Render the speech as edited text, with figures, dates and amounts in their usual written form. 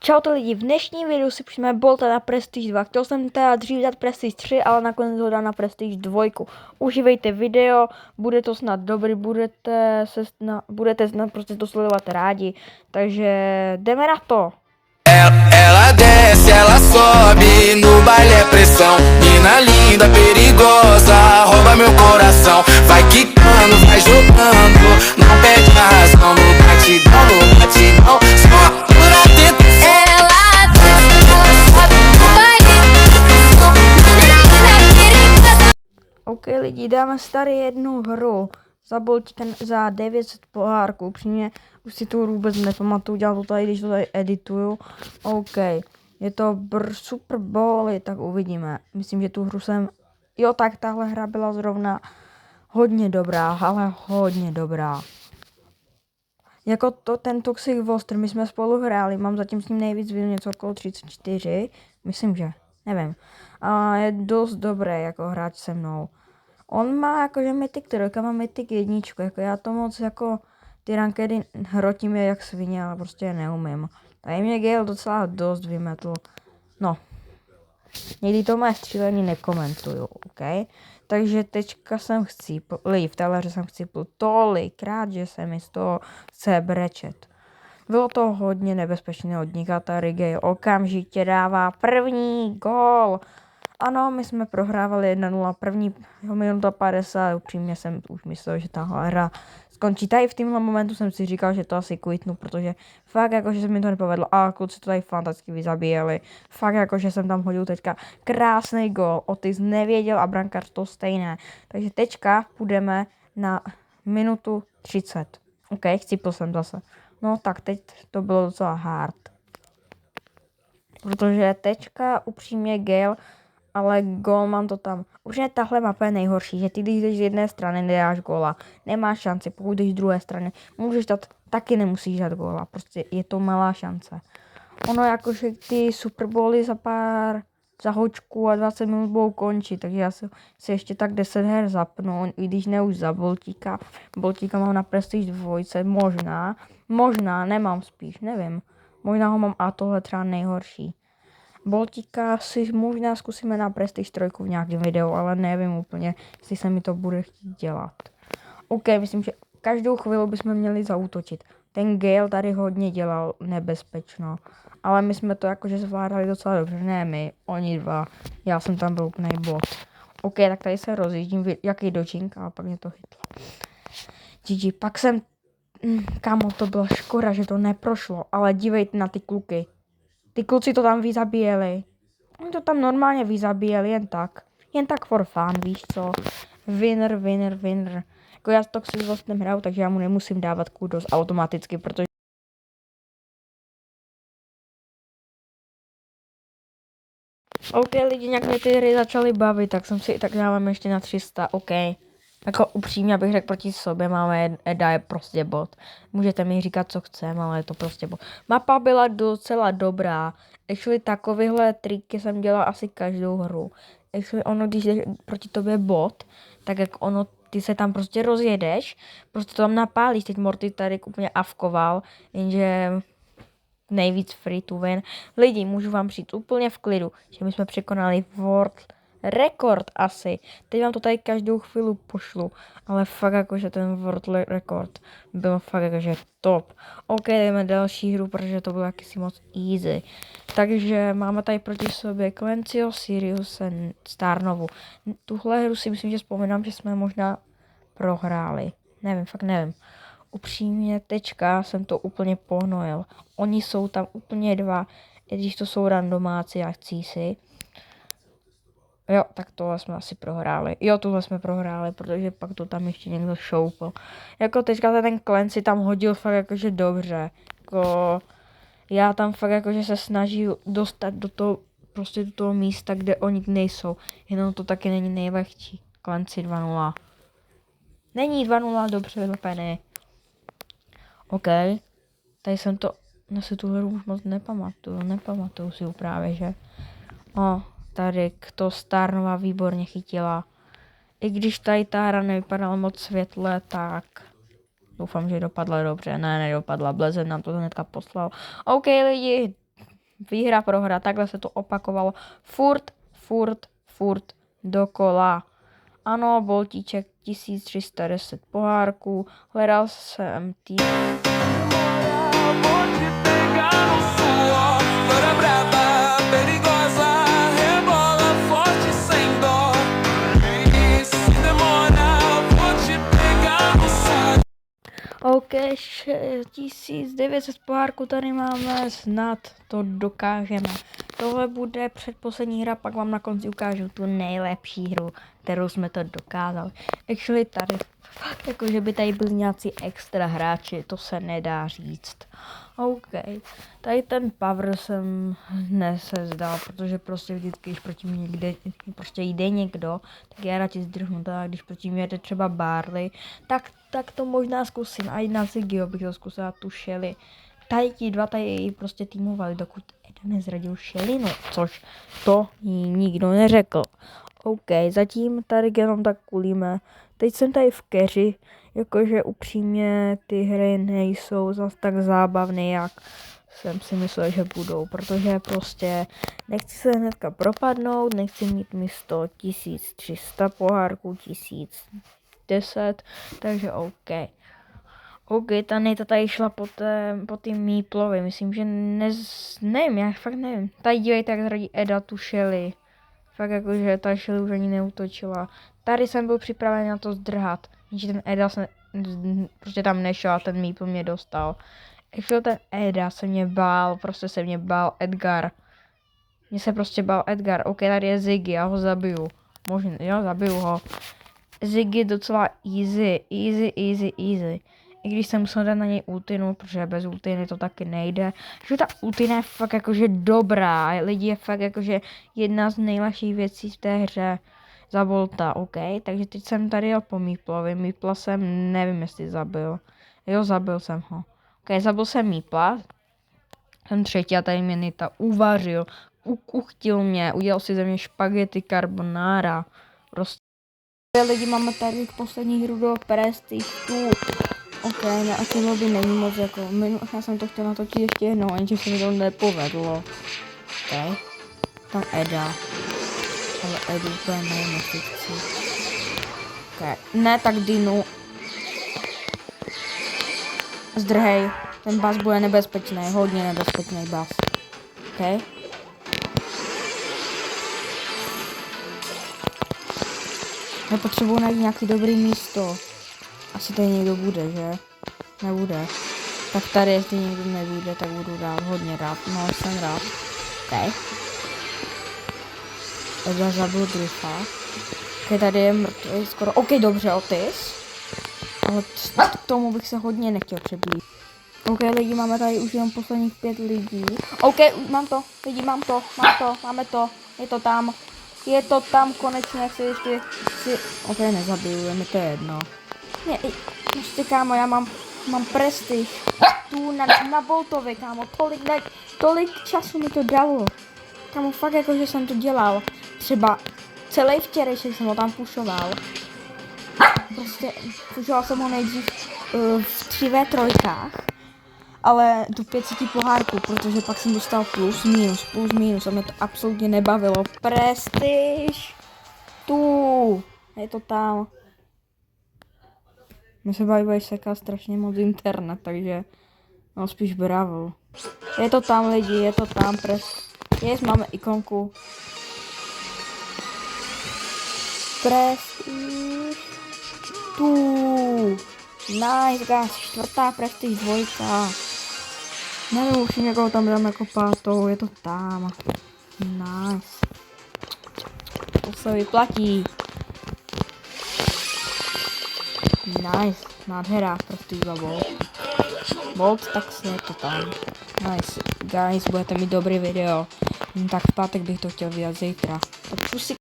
Čaute lidi, v dnešním videu si půjdeme Bolta na Prestige 2. Chtěl jsem teda dřív dát Prestige 3, ale nakonec ho dám na Prestige 2. Užívejte video, bude to snad dobrý, budete snad prostě to sledovat rádi. Takže jdeme na to. Ela desce, ela sobe, no baile é pressão. Mina linda, perigosa, rouba meu coração. Vai quicando, vai jogando, não perde a razão. No batidão, só por atento. Ela desce, ela sobe no baile pressão. Mina linda, perigosa. OK lidi, dáme si tady jednu hru za Boltíka za 900 pohárků. Upřímně už si to vůbec nepamatuju, dělám to tady, když to tady edituju. OK, je to Super Bowl, tak uvidíme. Myslím, že tu hru jsem... Jo, tak tahle hra byla zrovna hodně dobrá, ale hodně dobrá. Jako to, ten Toxic Monster, my jsme spolu hráli, mám zatím s ním nejvíc videu, něco okolo 34, myslím, že, nevím. A je dost dobré jako hráč se mnou. On má jakože Mythic 3, má Mythic 1, jako já to moc jako ty rankedy hrotím je jak svině, ale prostě je neumím. Tady mě Gale docela dost vymetl. No, někdy to moje střílení nekomentuju, OK? Takže teďka jsem v téhle hře jsem chcípl tolikrát, že se mi z toho chce brečet. Bylo to hodně nebezpečné od Nikata. Gale okamžitě dává první gól. Ano, my jsme prohrávali 1-0 první minuta 50, upřímně jsem už myslel, že ta hra skončí. Tady v tomhle momentu jsem si říkal, že to asi quitnu, protože fakt jakože se mi to nepovedlo a kluci to tady fantasticky vyzabíjeli. Fakt jakože jsem tam hodil teďka krásný gól, Otis nevěděl a brankář to stejné. Takže teďka půjdeme na minutu 30. OK, chcípl jsem zase. No tak teď to bylo docela hard. Protože teďka upřímně Gale, ale Golman to tam. Už je tahle mapa je nejhorší, že ty když jdeš z jedné strany nedáš góla, nemáš šanci, pokud jdeš z druhé strany, můžeš dát, taky nemusíš dát góla, prostě je to malá šance. Ono jakože ty Super Bowly za hoďku a 20 minut budou končit, takže já si ještě tak 10 her zapnu, i když ne už za Boltíka. Boltíka mám na Prestige 2, možná, nemám spíš, nevím. Možná ho mám a tohle třeba nejhorší. Boltíka si možná zkusíme na Prestige 3 v nějakém videu, ale nevím úplně, jestli se mi to bude chtít dělat. OK, myslím, že každou chvíli bychom měli zaútočit. Ten Gale tady hodně dělal nebezpečno, ale my jsme to jakože zvládali docela dobře, ne my, oni dva, já jsem tam byl úplnej bot. OK, tak tady se rozjíždím, jaký dočink, a pak mě to chytlo. GG, pak jsem, kámo, to byla škoda, že to neprošlo, ale dívejte na ty kluky. Ty kluci to tam vyzabíjeli. Oni to tam normálně vyzabíjeli, jen tak for fun, víš co. Winner. Jako já to si vlastně hraju, takže já mu nemusím dávat kudos automaticky, protože OK, lidi, nějak mě ty hry začaly bavit, tak jsem si tak dávám ještě na 300, OK. Jako upřímně bych řekl proti sobě, máme Eda je prostě bot. Můžete mi říkat, co chcem, ale je to prostě bot. Mapa byla docela dobrá. Actually takovýhle triky jsem dělal asi každou hru. Actually ono, když je proti tobě bot, tak jak ono, ty se tam prostě rozjedeš, prostě to tam napálíš. Teď Morty tady úplně avkoval, jenže nejvíc free to win. Lidi, můžu vám přijít úplně v klidu, že my jsme překonali World rekord asi. Teď vám to tady každou chvíli pošlu, ale fakt jakože ten world rekord byl fakt jakože top. OK, jdeme další hru, protože to bylo jakýsi moc easy. Takže máme tady proti sobě Clancyho, Sirius a Starnovu. Tuhle hru si myslím, že vzpomínám, že jsme možná prohráli. Fakt nevím. Upřímně teďka jsem to úplně pohnojil. Oni jsou tam úplně dva, i když to jsou randomáci akcísi. Jo, tak tohle jsme asi prohráli. Jo, tuhle jsme prohráli, protože pak to tam ještě někdo šoupl. Jako teďka ten Clancy tam hodil fakt jakože dobře. Jako já tam fakt jakože se snaží dostat do toho, prostě do toho místa, kde oni nejsou. Jenom to taky není nejlehčí. Clancy 2-0. Není 2-0 dobře vylepený. OK. Tady jsem to, si tu hru už moc nepamatuju si právě, že. Tady to Starnova výborně chytila. I když tady ta hra nevypadala moc světle, tak doufám, že dopadla dobře. Ne, nedopadla. Blezen nám to hnedka poslal. OK, lidi, výhra, prohra, takhle se to opakovalo furt dokola. Ano, boltíček 1310 pohárků, hledal jsem tým. OK, 1900 pohárků tady máme, snad to dokážeme. Tohle bude předposlední hra, pak vám na konci ukážu tu nejlepší hru, kterou jsme to dokázali. Actually tady, jakože by tady byli nějací extra hráči, to se nedá říct. OK, tady ten power jsem nesezdal, protože prostě vždycky, když proti mě někde, prostě jde někdo, tak já radši zdrhnu, tak když proti mě jde třeba Barley, tak to možná zkusím, a i na Ziggyho bych to zkusila, tu Shelly. Tady ti dva tady prostě týmovali, dokud Eda nezradil Shellynu, což to jí nikdo neřekl. OK, zatím tady jenom tak kulíme. Teď jsem tady v keři, jakože upřímně ty hry nejsou zas tak zábavné, jak jsem si myslel, že budou, protože prostě nechci se hnedka propadnout, nechci mít místo 1300 pohárků, 1010, takže OK. OK, ta Nejta tady šla po tým Meeplovi, myslím, že nevím, já fakt nevím. Tady dívejte, jak zradí Eda tu Shelly. Fakt jakože ta Shelly už ani neútočila. Tady jsem byl připraven na to zdrhat, že ten Eda se prostě tam nešel a ten Meeple mě dostal. Ještě ten Eda se mě bál, prostě se mě bál Edgar. Mně se prostě bál Edgar. OK, tady je Ziggy, já ho zabiju. Možná, jo, zabiju ho. Ziggy docela easy. I když jsem musel dát na něj ultinu, protože bez ultiny to taky nejde. Že ta ultina je fakt jakože dobrá. Lidi je fakt jakože jedna z nejlepších věcí v té hře. Za Volta, OK. Takže teď jsem tady jel po Meeplovi. Meepla jsem, nevím jestli zabil. Jo, zabil jsem ho. OK, zabil jsem Meepla. Jsem třetí a tady mě Nita uvařil. Uchtil mě, udělal si ze mě špagety carbonara. Prostě. Lidi, máme tady poslední hru do Prestige. OK, ne, a ty lobby není moc jako, já jsem to chtěl natočit ještě jednou, jenže se mi to nepovedlo. OK, tam Eda. Ale Edu úplně nevím, jestli chci. OK, ne, tak Dinu. Zdrhej, ten bas bude nebezpečný, hodně nebezpečný bas. OK. Já potřebuji najít nějaký dobrý místo. Asi tady někdo bude, že? Nebude. Tak tady, jestli někdo nebude, tak budu rád, hodně rád. No, jsem rád. OK. Eda zabil Griffa. OK, tady je mrtvý skoro. OK, dobře, Otis. Ale k tomu bych se hodně nechtěl přiblížit. OK, lidi, máme tady už jenom posledních 5 lidí. OK, mám to, lidi, máme to. Je to tam, konečně, jak se ještě si... OK, nezabiju, je mi to jedno. Ne, ještě kámo, já mám prestiž. Tu na Voltovi, kámo, tolik času mi to dalo. Kámo, fakt jako, že jsem to dělal. Třeba celý včerejšek jsem ho tam pušoval. Prostě pušoval jsem ho nejdřív v 3v3, ale do 500 pohárků, protože pak jsem dostal plus minus a mě to absolutně nebavilo. Prestiž! Tu! Je to tam. Mě se baví seká strašně moc internet, takže no spíš bravo. Je to tam, lidi, je to tam, Yes, máme ikonku. Prestiž. Tu. Nice, guys, 4. prestiž 2. Nevím už, jakou tam dám jako 5. Je to tam. Nice. To se vyplatí. Nice, nádhera, prostě za Volt, tak se je to tam. Nice, guys, budete mít dobrý video. Tak v pátek bych to chtěl vidět zítra. Tak pusy.